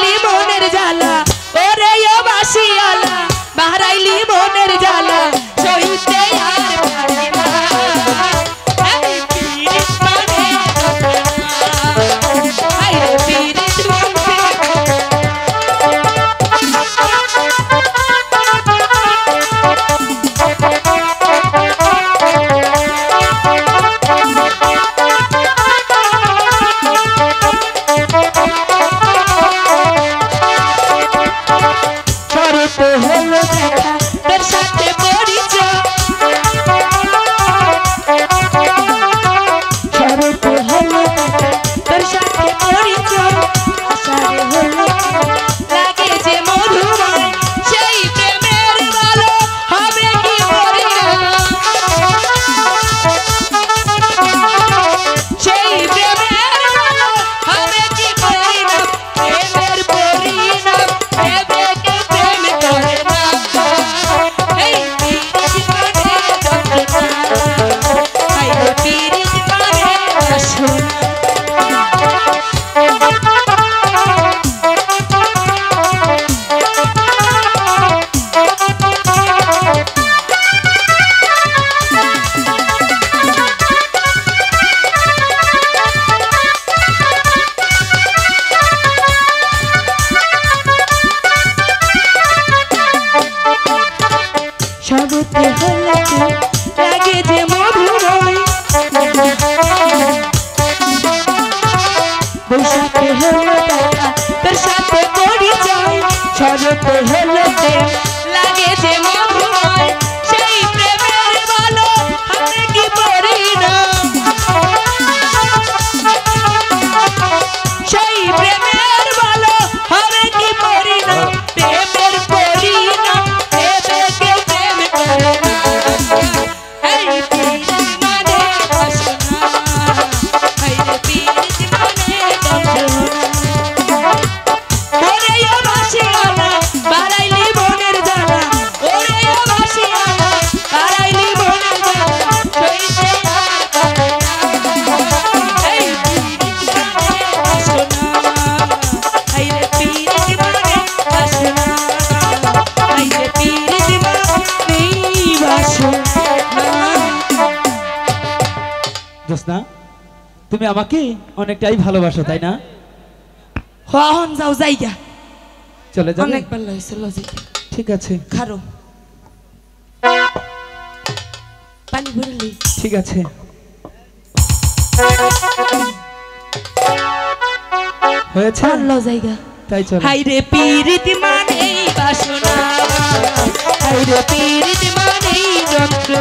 লিমনের জ্বালা ওরে ও বাসিয়ালা বাহারাইলি মনের জ্বালা সইতে আর পারি না এই পীড়িত মানে আই রে পীড়িত মানে তুমি আমাকে অনেকটাই ভালোবাসো তাই না? হন যাও যাইগা চলে যাও। অনেক ভালো হইছে লজি। ঠিক আছে খারো পানি ভরলি। ঠিক আছে হয়েছে ভালো জায়গা তাই চলো। হাই রে পীড়িত মানেই বাসনা, হাই রে পীড়িত মানেই যন্ত্র।